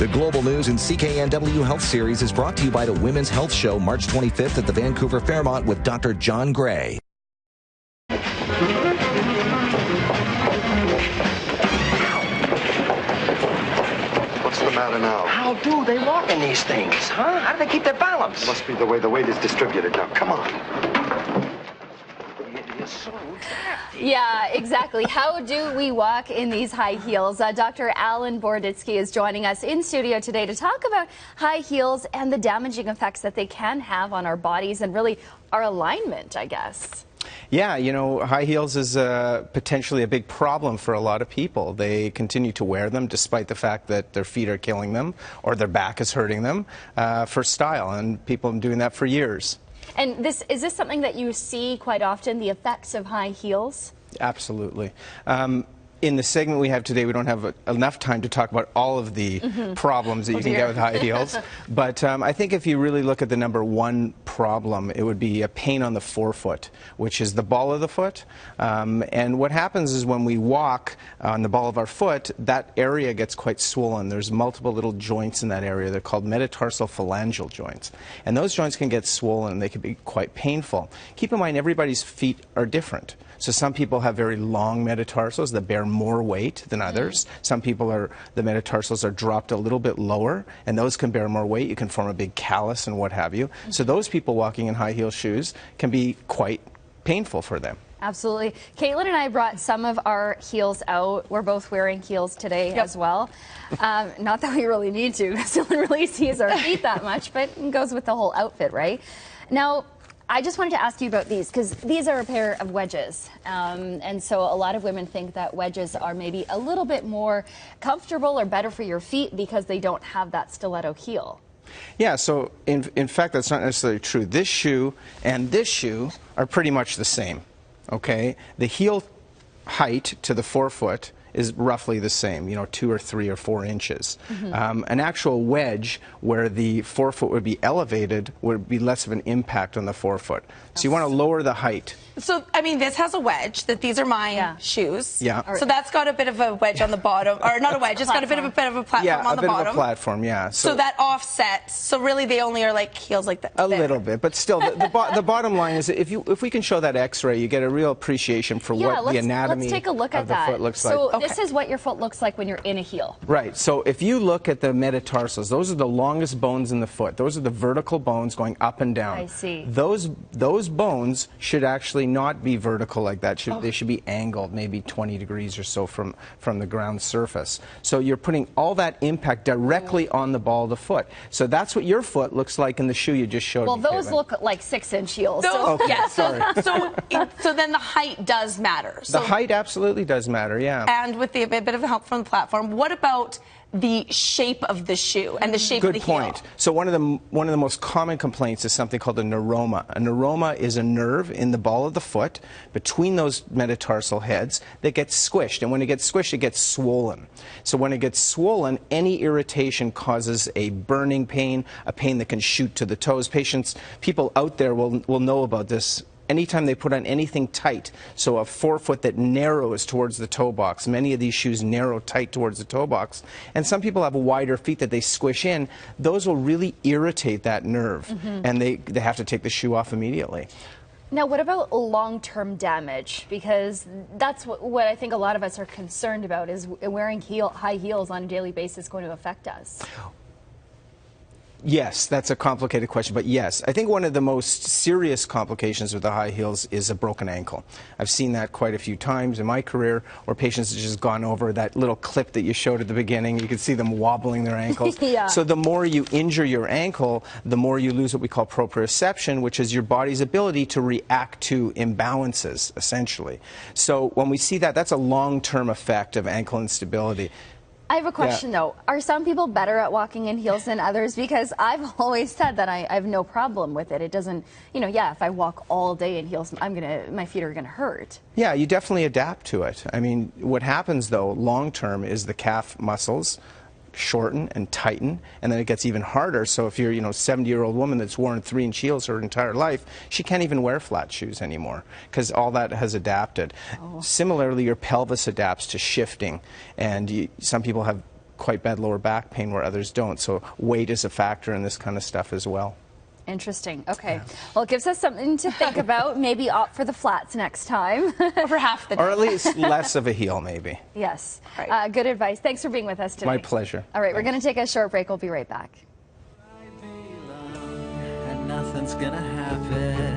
The Global News and CKNW Health Series is brought to you by the Women's Health Show, March 25th at the Vancouver Fairmont with Dr. John Gray. What's the matter now? How do they walk in these things, huh? How do they keep their balance? Must be the way the weight is distributed. Now, come on. You're so drafty. Yeah, exactly. How do we walk in these high heels? Dr. Alan Boroditsky is joining us in studio today to talk about high heels and the damaging effects that they can have on our bodies and really our alignment, I guess. Yeah, you know, high heels is potentially a big problem for a lot of people. They continue to wear them despite the fact that their feet are killing them or their back is hurting them for style, and people have been doing that for years. And is this something that you see quite often, the effects of high heels? Absolutely. In the segment we have today, we don't have enough time to talk about all of the problems that you can get with high heels. But I think if you really look at the number one problem, it would be a pain on the forefoot, which is the ball of the foot. And what happens is when we walk on the ball of our foot, that area gets quite swollen. There's multiple little joints in that area. They're called metatarsal phalangeal joints. And those joints can get swollen. They can be quite painful. Keep in mind, everybody's feet are different. So some people have very long metatarsals that bear more weight than others. Some people the metatarsals are dropped a little bit lower, and those can bear more weight. You can form a big callus and what have you. So those people walking in high heel shoes can be quite painful for them. Absolutely. Caitlin and I brought some of our heels out. We're both wearing heels today as well. Not that we really need to, because no one really sees our feet that much, but it goes with the whole outfit, right? Now, I just wanted to ask you about these, because these are a pair of wedges. And so a lot of women think that wedges are maybe a little bit more comfortable or better for your feet because they don't have that stiletto heel. Yeah, so in fact, that's not necessarily true. This shoe and this shoe are pretty much the same, okay? The heel height to the forefoot is roughly the same, you know, 2 or 3 or 4 inches. An actual wedge where the forefoot would be elevated would be less of an impact on the forefoot. So you want to lower the height. So, I mean, this has a wedge, that these are my shoes. Yeah. So that's got a bit of a wedge on the bottom, or not a wedge, it's got a bit of a platform on the bottom. Yeah, a bit of a platform, yeah. So that offsets, so really they only are like heels like that. A little bit, but still, the bottom line is that if we can show that x-ray, you get a real appreciation for what the anatomy let's take a look at of the foot looks like. So this is what your foot looks like when you're in a heel. Right, so if you look at the metatarsals, those are the longest bones in the foot. Those are the vertical bones going up and down. I see. Those bones should actually not be vertical like that. They should be angled, maybe 20 degrees or so from the ground surface. So you're putting all that impact directly on the ball of the foot. So that's what your foot looks like in the shoe you just showed me. Well, those look like 6-inch heels. So then the height does matter. The height absolutely does matter, yeah. And with a bit of help from the platform, what about the shape of the shoe and the shape of the heel? Good point. So one of the most common complaints is something called a neuroma. A neuroma is a nerve in the ball of the foot between those metatarsal heads that gets squished. And when it gets squished, it gets swollen. So when it gets swollen, any irritation causes a burning pain, a pain that can shoot to the toes. People out there will know about this. Anytime they put on anything tight, so a forefoot that narrows towards the toe box, many of these shoes narrow tight towards the toe box, and some people have wider feet that they squish in, those will really irritate that nerve, and they have to take the shoe off immediately. Now, what about long-term damage? Because that's what I think a lot of us are concerned about, is wearing high heels on a daily basis going to affect us. Yes, that's a complicated question, but yes. I think one of the most serious complications with the high heels is a broken ankle. I've seen that quite a few times in my career where patients have just gone over that little clip that you showed at the beginning. You could see them wobbling their ankles. So the more you injure your ankle, the more you lose what we call proprioception, which is your body's ability to react to imbalances, essentially. So when we see that, that's a long-term effect of ankle instability. I have a question, though. Are some people better at walking in heels than others? Because I've always said that I have no problem with it. It doesn't, you know, if I walk all day in heels, my feet are going to hurt. Yeah, you definitely adapt to it. I mean, what happens, though, long-term is the calf muscles shorten and tighten, and then it gets even harder. So if you're, 70-year-old woman that's worn 3-inch heels her entire life, she can't even wear flat shoes anymore because all that has adapted. Similarly, your pelvis adapts to shifting, and some people have quite bad lower back pain where others don't. So weight is a factor in this kind of stuff as well. Interesting. Okay. Yeah. Well, it gives us something to think about. Maybe opt for the flats next time. For half the day. Or at least less of a heel, maybe. Yes. Right. Good advice. Thanks for being with us today. My pleasure. All right, we're going to take a short break. We'll be right back. And nothing's gonna happen.